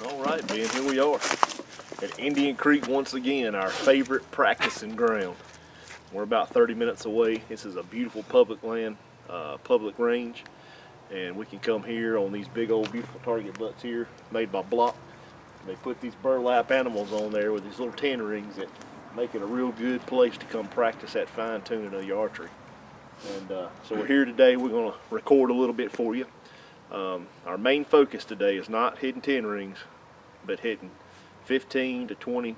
All right, Ben, here we are at Indian Creek once again, our favorite practicing ground. We're about 30 minutes away. This is a beautiful public land, public range, and we can come here on these big old beautiful target butts here made by Block. They put these burlap animals on there with these little 10 rings that make it a real good place to come practice that fine tuning of your archery. And so we're here today. We're going to record a little bit for you. Our main focus today is not hitting 10 rings, but hitting 15 to 20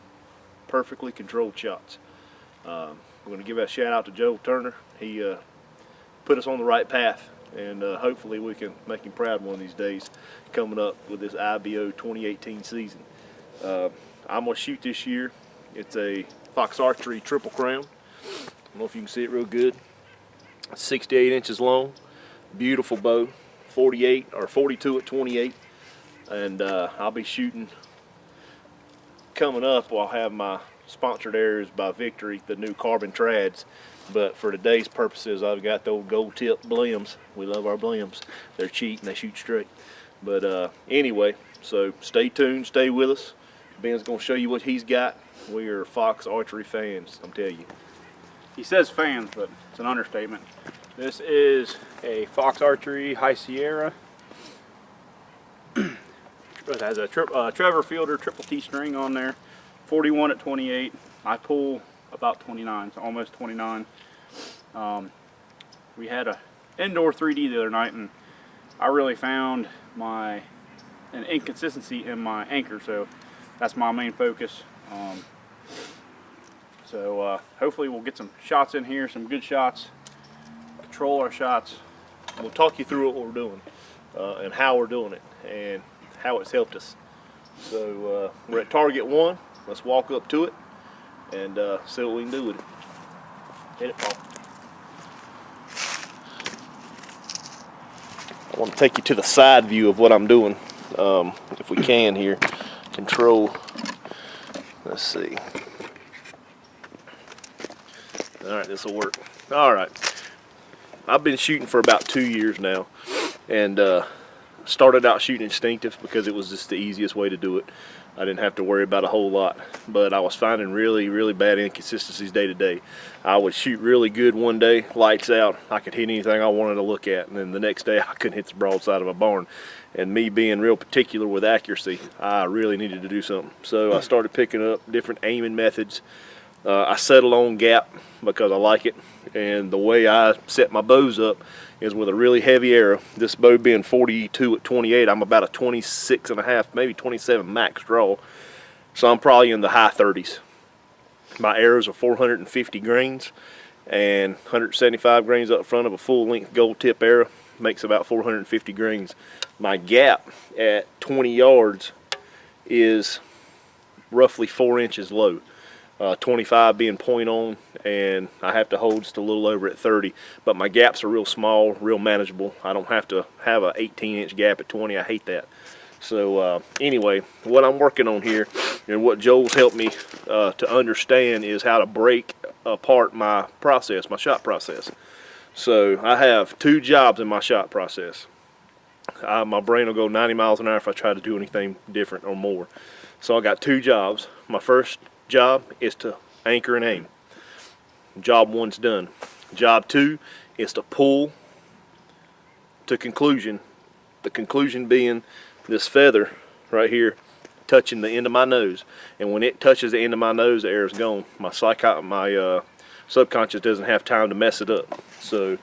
perfectly controlled shots. We're going to give a shout out to Joe Turner. He put us on the right path, and hopefully we can make him proud one of these days coming up with this IBO 2018 season. I'm going to shoot this year. It's a Fox Archery Triple Crown. I don't know if you can see it real good. 68 inches long, beautiful bow, 48 or 42 at 28, and I'll be shooting coming up. I'll have my sponsored arrows by Victory, the new carbon trads, but for today's purposes I've got the old gold tip Blims. We love our Blims. They're cheap and they shoot straight. But anyway, so stay tuned, stay with us. Ben's gonna show you what he's got. We are Fox Archery fans, I'm telling you. He says fans, but it's an understatement. This is a Fox Archery High Sierra. It has a Trevor Fielder triple T string on there, 41 at 28. I pull about 29, so almost 29. We had an indoor 3D the other night, and I really found an inconsistency in my anchor, so that's my main focus. So hopefully we'll get some shots in here, some good shots, control our shots. We'll talk you through what we're doing and how we're doing it and how it's helped us. So we're at target 1. Let's walk up to it and see what we can do with it. Hit it, Paul. I want to take you to the side view of what I'm doing, if we can here. Control. Let's see. Alright, this will work. Alright. I've been shooting for about 2 years now, and started out shooting instinctive because it was just the easiest way to do it. I didn't have to worry about a whole lot, but I was finding really bad inconsistencies day to day. I would shoot really good one day, lights out, I could hit anything I wanted to look at, and then the next day I couldn't hit the broadside of a barn. And me being real particular with accuracy, I really needed to do something. So I started picking up different aiming methods. I settle on gap because I like it, and the way I set my bows up is with a really heavy arrow. This bow being 42 at 28, I'm about a 26 and a half, maybe 27 max draw, so I'm probably in the high 30s. My arrows are 450 grains, and 175 grains up front of a full length gold tip arrow makes about 450 grains. My gap at 20 yards is roughly 4 inches low. 25 being point on, and I have to hold just a little over at 30, but my gaps are real small, real manageable. I don't have to have a 18-inch gap at 20. I hate that. So anyway, what I'm working on here and what Joel's helped me to understand is how to break apart my process, my shot process. So I have 2 jobs in my shot process. My brain will go 90 miles an hour if I try to do anything different or more. So I got 2 jobs. My first job is to anchor and aim. Job 1's done. Job 2 is to pull to conclusion. The conclusion being this feather right here touching the end of my nose, and when it touches the end of my nose, the air's gone. My subconscious doesn't have time to mess it up. So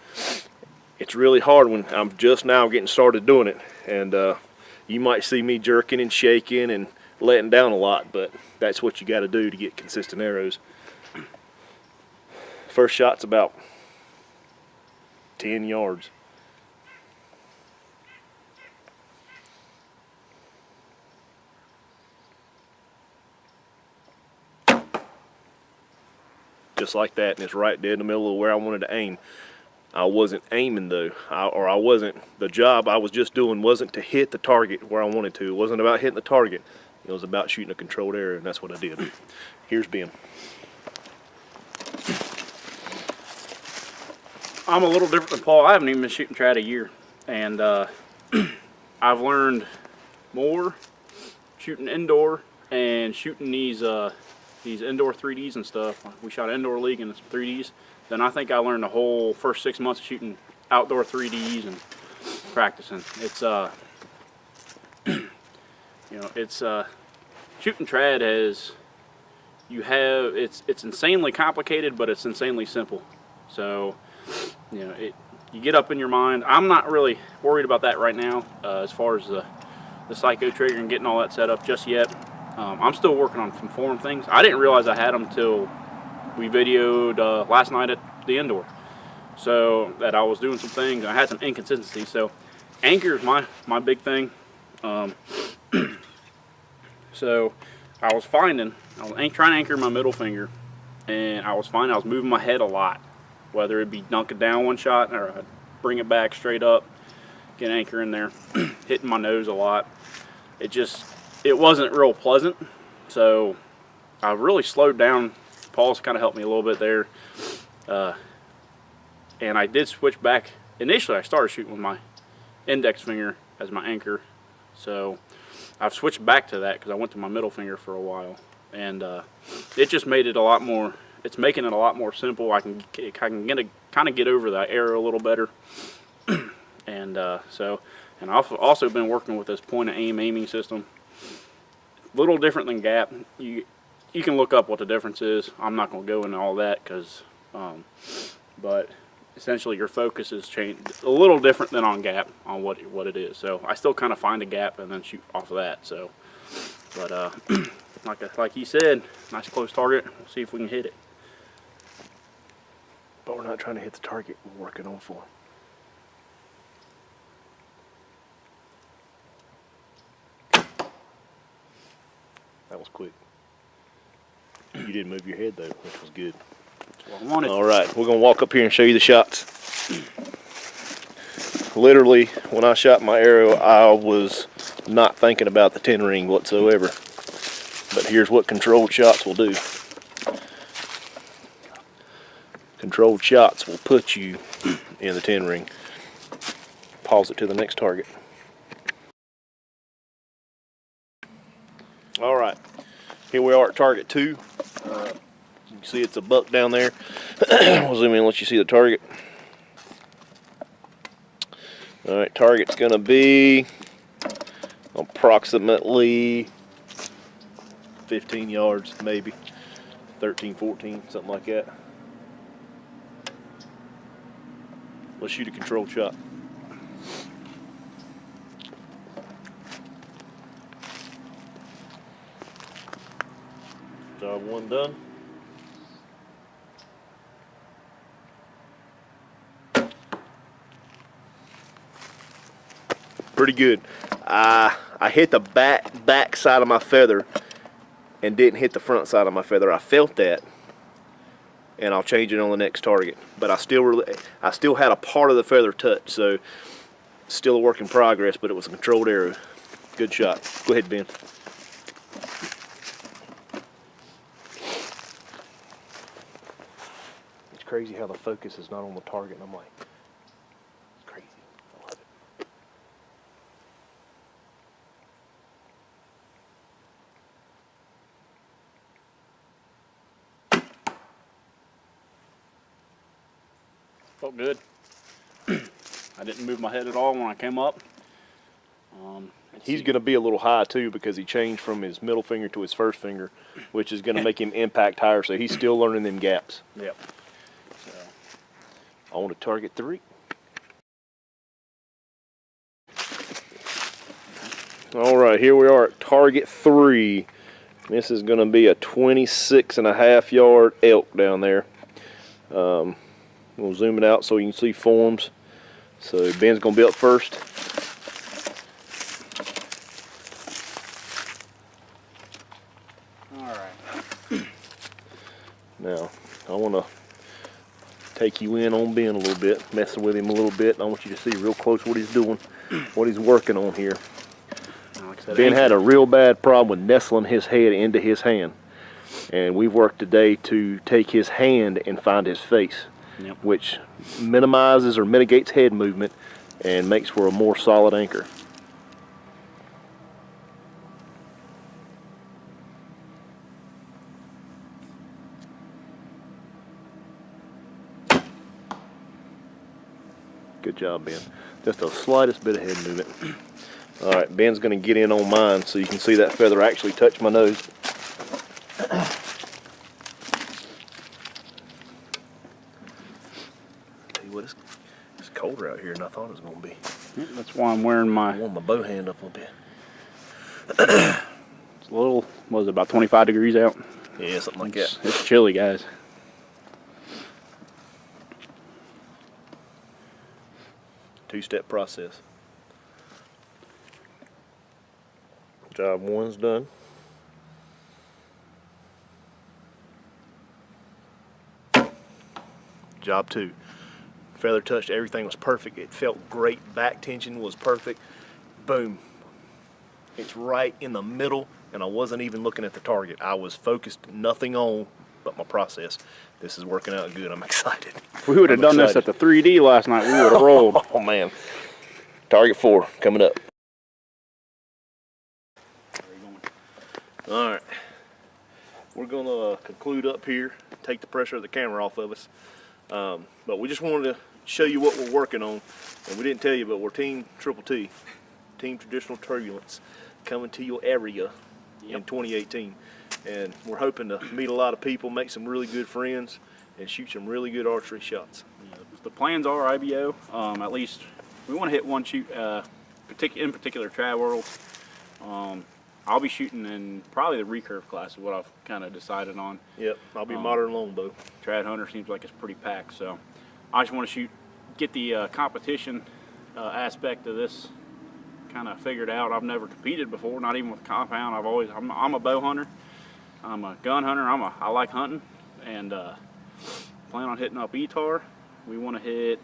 it's really hard when I'm just now getting started doing it, and you might see me jerking and shaking and letting down a lot, but that's what you got to do to get consistent arrows. First shot's about 10 yards. Just like that, and it's right dead in the middle of where I wanted to aim. I wasn't aiming though, the job I was just doing wasn't to hit the target where I wanted to. It wasn't about hitting the target. It was about shooting a controlled area, and that's what I did. Here's Ben. I'm a little different than Paul. I haven't even been shooting trad a year, and I've learned more shooting indoor and shooting these indoor 3Ds and stuff. We shot indoor league and some 3Ds. Then I think I learned the whole first 6 months of shooting outdoor 3Ds and practicing. It's you know, it's shooting trad has it's insanely complicated, but it's insanely simple. So you know, you get up in your mind. I'm not really worried about that right now as far as the Psycho trigger and getting all that set up just yet. I'm still working on some form things. I didn't realize I had them till we videoed last night at the indoor. So that I was doing some things and I had some inconsistencies. So anchor is my big thing. So I was trying to anchor my middle finger, and I was finding I was moving my head a lot, whether it be dunking down one shot or I'd bring it back straight up, get an anchor in there, hitting my nose a lot. It wasn't real pleasant. So I really slowed down. Paul's kind of helped me a little bit there. And I did switch back. Initially I started shooting with my index finger as my anchor. So I've switched back to that because I went to my middle finger for a while. And it just made it a lot more, it's making it a lot more simple. I can kind of get over the arrow a little better. And and I've also been working with this point of aim aiming system. A little different than GAP. You can look up what the difference is. I'm not going to go into all that because, but essentially your focus is changed a little different than on GAP on what it is. So I still kind of find a gap and then shoot off of that. So, but like he said, nice close target. We'll see if we can hit it. But we're not trying to hit the target we're working on for. That was quick. You didn't move your head though, which was good. That's what I wanted. All right, we're gonna walk up here and show you the shots. Literally, when I shot my arrow, I was not thinking about the 10 ring whatsoever. But here's what controlled shots will do. Controlled shots will put you in the 10 ring. Pause it to the next target. All right, here we are at target 2. You can see it's a buck down there. We'll zoom in and let you see the target. All right, target's gonna be approximately 15 yards, maybe 13, 14, something like that. Let's shoot a controlled shot. Job 1 done. Pretty good. I hit the back side of my feather and didn't hit the front side of my feather. I felt that, and I'll change it on the next target. But I still had a part of the feather touch, so still a work in progress. But it was a controlled arrow. Good shot. Go ahead, Ben. It's crazy how the focus is not on the target, and I'm like, it's crazy. I love it. Felt good. I didn't move my head at all when I came up. He's going to be a little high too because he changed from his middle finger to his first finger, which is going to make him impact higher. So he's still learning them gaps. Yep. So. On to target 3. All right, here we are at target 3. This is going to be a 26.5 yard elk down there. We'll zoom it out so you can see forms. So Ben's going to be up first. All right. Now, I want to take you in on Ben a little bit, messing with him a little bit. I want you to see real close what he's doing, what he's working on here. Like I said, Ben had a real bad problem with nestling his head into his hand. And we've worked today to take his hand and find his face, which minimizes or mitigates head movement and makes for a more solid anchor. Good job, Ben. Just the slightest bit of head movement. All right, Ben's gonna get in on mine so you can see that feather actually touch my nose. Tell you what, it's colder out here than I thought it was gonna be. That's why I'm wearing I my, want my bow hand up a little bit. it's a little, what is it, about 25 degrees out? Yeah, something like that. It's chilly, guys. Two-step process. Job one's done. Job two. Feather touched, everything was perfect. It felt great. Back tension was perfect. Boom. It's right in the middle, and I wasn't even looking at the target. I was focused, nothing on but my process. This is working out good. I'm excited. If we would have done this at the 3D last night, we would have rolled. Oh man. Target 4 coming up. All right. We're gonna conclude up here, take the pressure of the camera off of us. But we just wanted to show you what we're working on. And we didn't tell you, but we're Team Triple T, Team Traditional Turbulence, coming to your area in 2018. And we're hoping to meet a lot of people, make some really good friends, and shoot some really good archery shots. The plans are IBO, at least we want to hit one shoot, in particular Trad Worlds. I'll be shooting in probably the recurve class is what I've kind of decided on. Yep, I'll be modern longbow. Trad Hunter seems like it's pretty packed, so I just want to get the competition aspect of this kind of figured out. I've never competed before, not even with compound. I'm a bow hunter. I'm a gun hunter. I like hunting, and plan on hitting up ETAR. We want to hit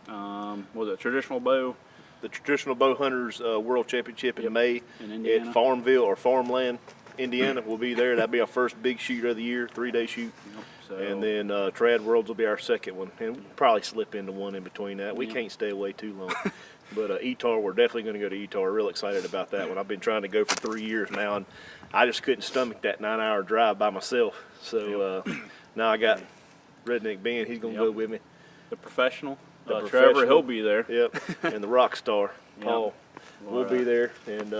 was it traditional bow? The Traditional Bow Hunters World Championship in May in Indiana. at Farmville or Farmland, Indiana. We'll be there. That'll be our first big shoot of the year, 3-day shoot. So, And then Trad Worlds will be our second one, and we'll probably slip into one in between that. We can't stay away too long. But ETAR, we're definitely going to go to ETAR. Real excited about that one. I've been trying to go for 3 years now, and I just couldn't stomach that 9-hour drive by myself. So now I got Redneck Ben. He's going to go with me. the professional. The Trevor, professional. he'll be there. Yep, and the rock star, Paul. We'll be there, and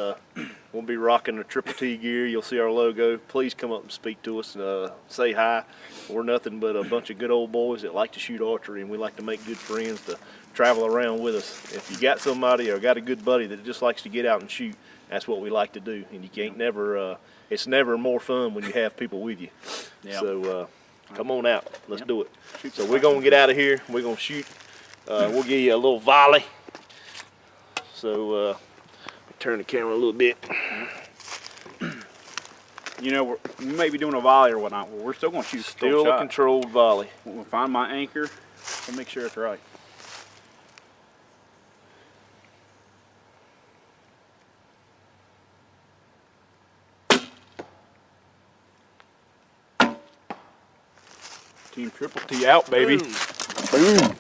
we'll be rocking the Triple T gear. You'll see our logo. Please come up and speak to us and say hi. We're nothing but a bunch of good old boys that like to shoot archery, and we like to make good friends to travel around with us. If you got somebody or got a good buddy that just likes to get out and shoot, that's what we like to do. And you can't never, it's never more fun when you have people with you. Yep. So come on out. Let's do it. Shoot So some we're going to get out of here. We're going to shoot. We'll give you a little volley. So turn the camera a little bit. You know, we may be doing a volley or whatnot. Well, we're still going to shoot Still a shot. controlled volley. We'll find my anchor. We'll make sure it's right. Team Triple T out, baby. Boom.